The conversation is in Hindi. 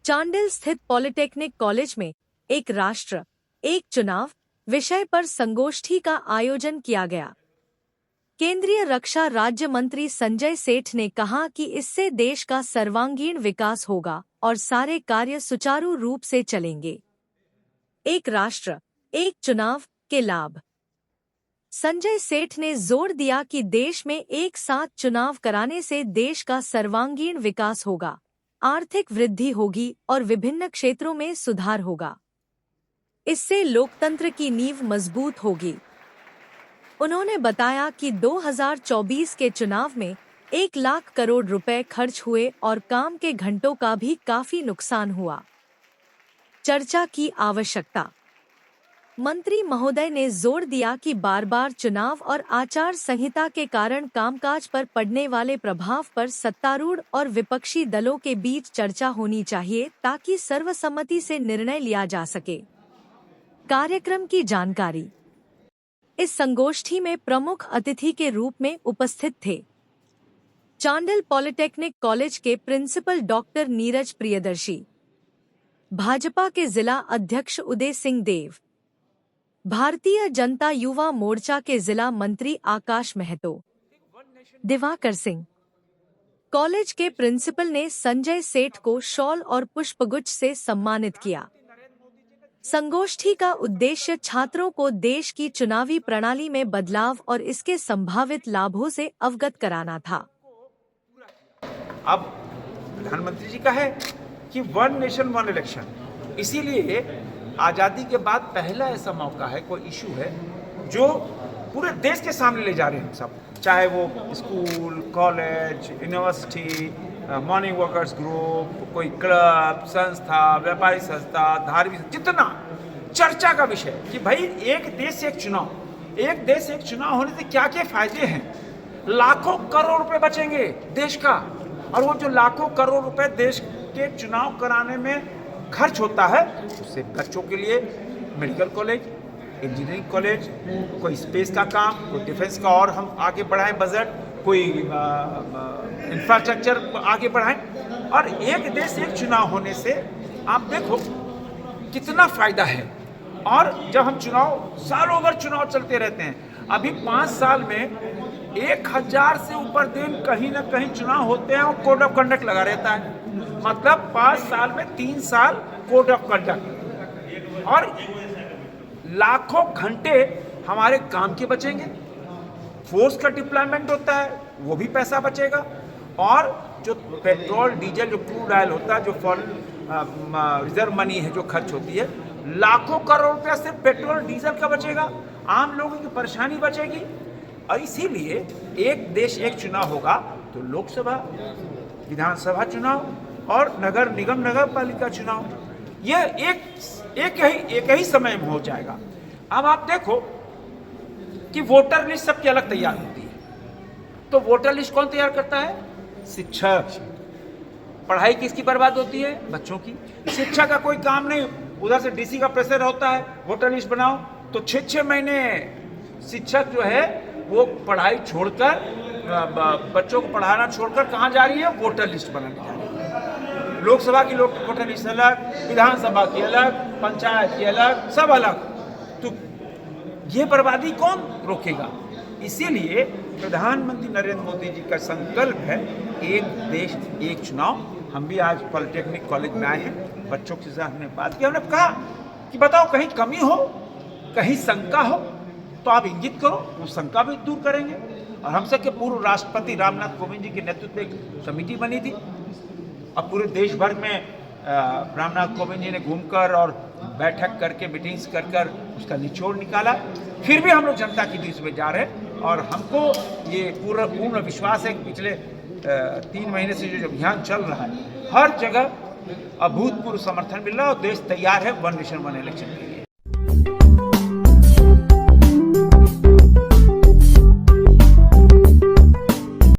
चांडिल स्थित पॉलिटेक्निक कॉलेज में एक राष्ट्र एक चुनाव विषय पर संगोष्ठी का आयोजन किया गया। केंद्रीय रक्षा राज्य मंत्री संजय सेठ ने कहा कि इससे देश का सर्वांगीण विकास होगा और सारे कार्य सुचारू रूप से चलेंगे। एक राष्ट्र एक चुनाव के लाभ। संजय सेठ ने जोर दिया कि देश में एक साथ चुनाव कराने से देश का सर्वांगीण विकास होगा, आर्थिक वृद्धि होगी और विभिन्न क्षेत्रों में सुधार होगा। इससे लोकतंत्र की नींव मजबूत होगी। उन्होंने बताया कि 2024 के चुनाव में 1 लाख करोड़ रुपए खर्च हुए और काम के घंटों का भी काफी नुकसान हुआ। चर्चा की आवश्यकता। मंत्री महोदय ने जोर दिया कि बार बार चुनाव और आचार संहिता के कारण कामकाज पर पड़ने वाले प्रभाव पर सत्तारूढ़ और विपक्षी दलों के बीच चर्चा होनी चाहिए ताकि सर्वसम्मति से निर्णय लिया जा सके। कार्यक्रम की जानकारी। इस संगोष्ठी में प्रमुख अतिथि के रूप में उपस्थित थे चांडिल पॉलिटेक्निक कॉलेज के प्रिंसिपल डॉक्टर नीरज प्रियदर्शी, भाजपा के जिला अध्यक्ष उदय सिंह देव, भारतीय जनता युवा मोर्चा के जिला मंत्री आकाश महतो, दिवाकर सिंह। कॉलेज के प्रिंसिपल ने संजय सेठ को शॉल और पुष्पगुच्छ से सम्मानित किया। संगोष्ठी का उद्देश्य छात्रों को देश की चुनावी प्रणाली में बदलाव और इसके संभावित लाभों से अवगत कराना था। अब प्रधानमंत्री जी का है कि 1 नेशन 1 इलेक्शन, इसीलिए आज़ादी के बाद पहला ऐसा मौका है, कोई इशू है जो पूरे देश के सामने ले जा रहे हैं हम सब, चाहे वो school, college, university, morning workers group, कोई क्लब, संस्था, व्यापारिक संस्था, धार्मिक, जितना चर्चा का विषय कि भाई एक देश एक चुनाव, एक देश एक चुनाव होने से क्या क्या फायदे हैं। लाखों करोड़ रुपए बचेंगे देश का, और वो जो लाखों करोड़ रुपए देश के चुनाव कराने में खर्च होता है, उससे बच्चों के लिए मेडिकल कॉलेज, इंजीनियरिंग कॉलेज, कोई स्पेस का काम, कोई डिफेंस का और हम आगे बढ़ाएं बजट, कोई इंफ्रास्ट्रक्चर आगे बढ़ाएं। और एक देश एक चुनाव होने से आप देखो कितना फायदा है। और जब हम चुनाव सालों भर चुनाव चलते रहते हैं, अभी 5 साल में 1000 से ऊपर दिन कहीं ना कहीं चुनाव होते हैं और कोड ऑफ कंडक्ट लगा रहता है। मतलब 5 साल में 3 साल कोड ऑफ कंडक्ट, और लाखों घंटे हमारे काम के बचेंगे। फोर्स का डिप्लॉयमेंट होता है, वो भी पैसा बचेगा। और जो पेट्रोल डीजल, जो क्रूड ऑयल होता है, जो फॉरेन रिजर्व मनी है जो खर्च होती है, लाखों करोड़ रुपया सिर्फ पेट्रोल डीजल का बचेगा। आम लोगों की परेशानी बचेगी। और इसीलिए एक देश एक चुनाव होगा तो लोकसभा, विधानसभा चुनाव और नगर निगम, नगर पालिका चुनाव, ये एक ही समय में हो जाएगा। अब आप देखो कि वोटर लिस्ट सबकी अलग तैयार होती है, तो वोटर लिस्ट कौन तैयार करता है? शिक्षक। पढ़ाई किसकी बर्बाद होती है? बच्चों की। शिक्षा का कोई काम नहीं, उधर से डीसी का प्रेशर होता है, वोटर लिस्ट बनाओ, तो 6-6 महीने शिक्षक जो है वो पढ़ाई छोड़कर, बच्चों को पढ़ाना छोड़कर कहाँ जा रही है? वोटर लिस्ट बनाने जा रही है। लोकसभा की वोटर लिस्ट अलग, विधानसभा की अलग, पंचायत की अलग, सब अलग। तो ये बर्बादी कौन रोकेगा? इसीलिए प्रधानमंत्री नरेंद्र मोदी जी का संकल्प है एक देश एक चुनाव। हम भी आज पॉलिटेक्निक कॉलेज में आए हैं, बच्चों के साथ हमने बात की। हमने कहा कि बताओ कहीं कमी हो, कहीं शंका हो तो आप इंगित करो, वो शंका भी दूर करेंगे। और हम सबके पूर्व राष्ट्रपति रामनाथ कोविंद जी के नेतृत्व में एक कमेटी बनी थी। अब पूरे देश भर में रामनाथ कोविंद जी ने घूमकर और बैठक करके, मीटिंग्स कर उसका निचोड़ निकाला। फिर भी हम लोग जनता के बीच में जा रहे हैं और हमको ये पूर्ण विश्वास है कि पिछले 3 महीने से जो अभियान चल रहा है, हर जगह अभूतपूर्व समर्थन मिल रहा है और देश तैयार है 1 नेशन 1 इलेक्शन के लिए।